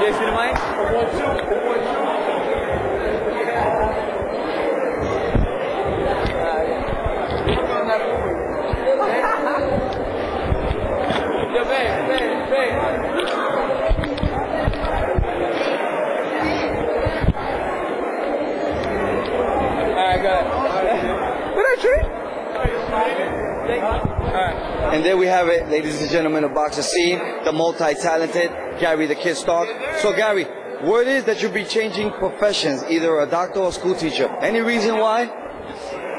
You see the mic? Yo, babe. Alright, good. What that tree? Alright. And there we have it, ladies and gentlemen, the boxer scene, the multi-talented Gary the Kid Stark. So Gary, word is that you'll be changing professions, either a doctor or a school teacher. Any reason why?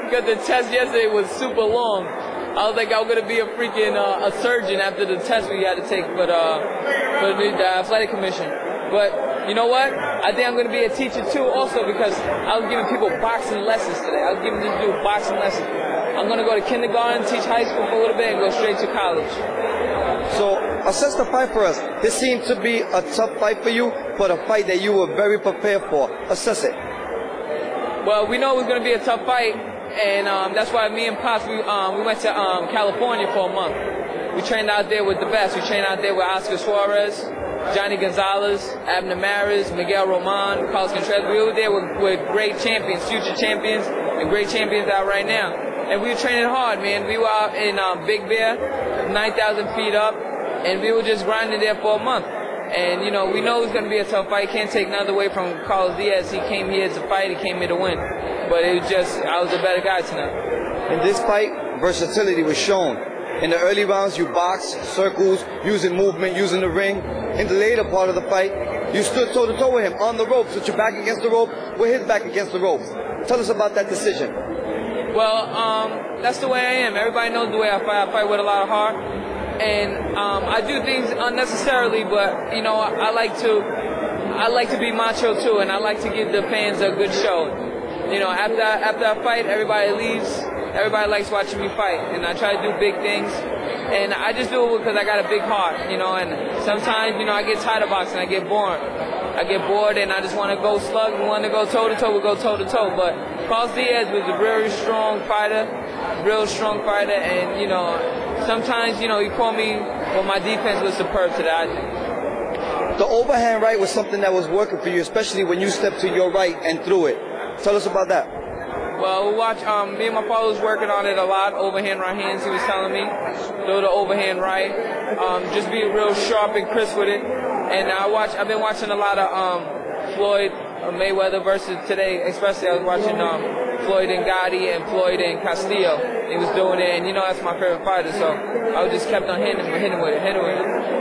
Because the test yesterday was super long. I was like, I was gonna be a freaking a surgeon after the test we had to take for the athletic commission. But you know what? I think I'm gonna be a teacher too, also because I was giving people boxing lessons today. I was giving them to do boxing lessons. I'm gonna go to kindergarten, teach high school for a little bit, and go straight to college. So assess the fight for us. This seemed to be a tough fight for you, but a fight that you were very prepared for. Assess it. Well, we know it was gonna be a tough fight. And that's why me and Pops, we went to California for a month. We trained out there with the best. We trained out there with Oscar Suarez, Johnny Gonzalez, Abner Maris, Miguel Roman, Carlos Contreras. We were there with great champions, future champions, and great champions out right now. And we were training hard, man. We were out in Big Bear, 9,000 feet up, and we were just grinding there for a month. And, you know, we know it's going to be a tough fight. Can't take nothing away from Carlos Diaz. He came here to fight. He came here to win. But it was just, I was a better guy tonight. In this fight, versatility was shown. In the early rounds, you boxed, circles, using movement, using the ring. In the later part of the fight, you stood toe-to-toe with him on the ropes, with your back against the rope, with his back against the ropes. Tell us about that decision. Well, that's the way I am. Everybody knows the way I fight. I fight with a lot of heart. And I do things unnecessarily, but, you know, I like to be macho too, and I like to give the fans a good show. You know, after I fight, everybody leaves. Everybody likes watching me fight, and I try to do big things. And I just do it because I got a big heart, you know. And sometimes, you know, I get tired of boxing. I get bored. And I just want to go slug and want to go toe to toe. We'll go toe to toe. But Carlos Diaz was a very strong fighter, and you know, sometimes, you know, he called me when my defense was superb today, I think. The overhand right was something that was working for you, especially when you stepped to your right and threw it. Tell us about that. Well, we watch. Me and my father was working on it a lot. Overhand right hands. He was telling me, throw the overhand right. Just be real sharp and crisp with it. And I've been watching a lot of Floyd Mayweather versus today. Especially, I was watching Floyd and Gotti and Floyd and Castillo. He was doing it, and you know that's my favorite fighter. So I just kept on hitting with it.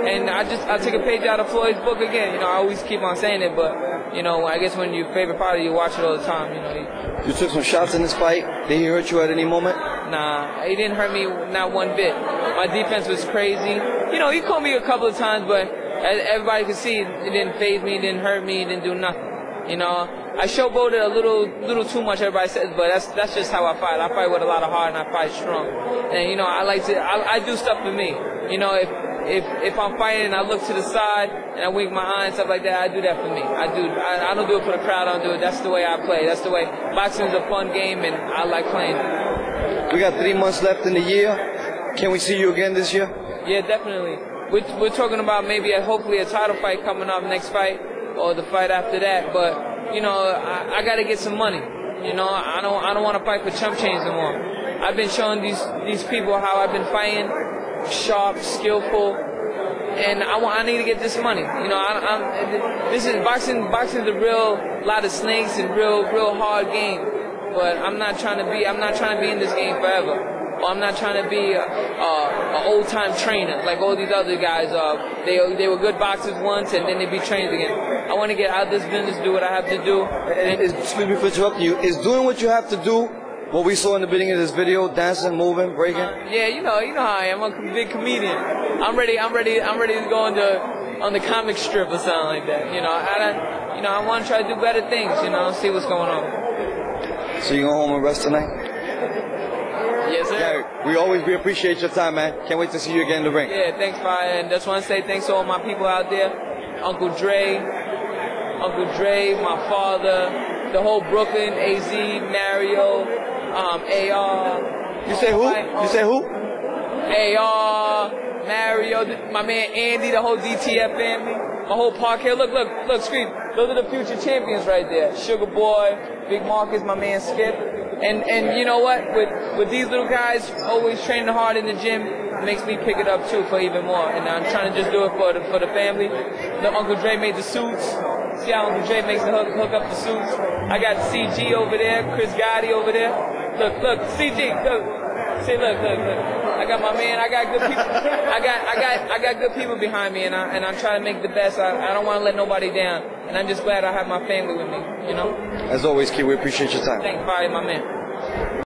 And I took a page out of Floyd's book again. You know, I always keep on saying it, but you know, I guess when you're favorite fighter, you watch it all the time. You know. You took some shots in this fight. Did he hurt you at any moment? Nah, he didn't hurt me not one bit. My defense was crazy. You know, he caught me a couple of times, but as everybody could see, it didn't faze me, it didn't hurt me, it didn't do nothing. You know, I showboated a little too much, everybody says, but that's just how I fight. I fight with a lot of heart and I fight strong. And you know, I do stuff for me. You know, if I'm fighting and I look to the side and I wink my eye and stuff like that, I do that for me. I don't do it for the crowd, I don't do it. That's the way I play. That's the way. Boxing is a fun game and I like playing it. We got 3 months left in the year. Can we see you again this year? Yeah, definitely. We're talking about maybe hopefully a title fight coming up next fight or the fight after that. But you know, I got to get some money. You know, I don't want to fight for chump change no more. I've been showing these people how I've been fighting, sharp, skillful, and I need to get this money. You know, this is boxing. Boxing is a real lot of snakes and real hard game. But I'm not trying to be in this game forever. Or I'm not trying to be an old-time trainer like all these other guys. They were good boxers once and then they be trained again. I want to get out of this business, do what I have to do. And excuse me for interrupting you. Is doing what you have to do what we saw in the beginning of this video? Dancing, moving, breaking. Yeah, you know how I am. I'm a big comedian. I'm ready to go on the comic strip or something like that. You know, I want to try to do better things. You know, see what's going on. So you go home and rest tonight? Yes, sir. Gary, we appreciate your time, man. Can't wait to see you again in the ring. Yeah, thanks, Fire. And just want to say thanks to all my people out there. Uncle Dre, my father, the whole Brooklyn, AZ, Mario, AR. You say who? You say who? AR, Mario, my man Andy, the whole DTF family, my whole park here. Look, Scream. Those are the future champions right there. Sugar Boy, Big Marcus, my man Skip. And you know what? With these little guys always training hard in the gym, it makes me pick it up too for even more. And I'm trying to just do it for the family. The Uncle Dre made the suits. See how Uncle Dre makes the hook up the suits. I got CG over there, Chris Gotti over there. Look, CG, look. See, look. I got my man. I got good people. I got good people behind me, and I'm trying to make the best. I don't want to let nobody down, and I'm just glad I have my family with me. You know. As always, Kid, we appreciate your time. Thanks, bye, my man.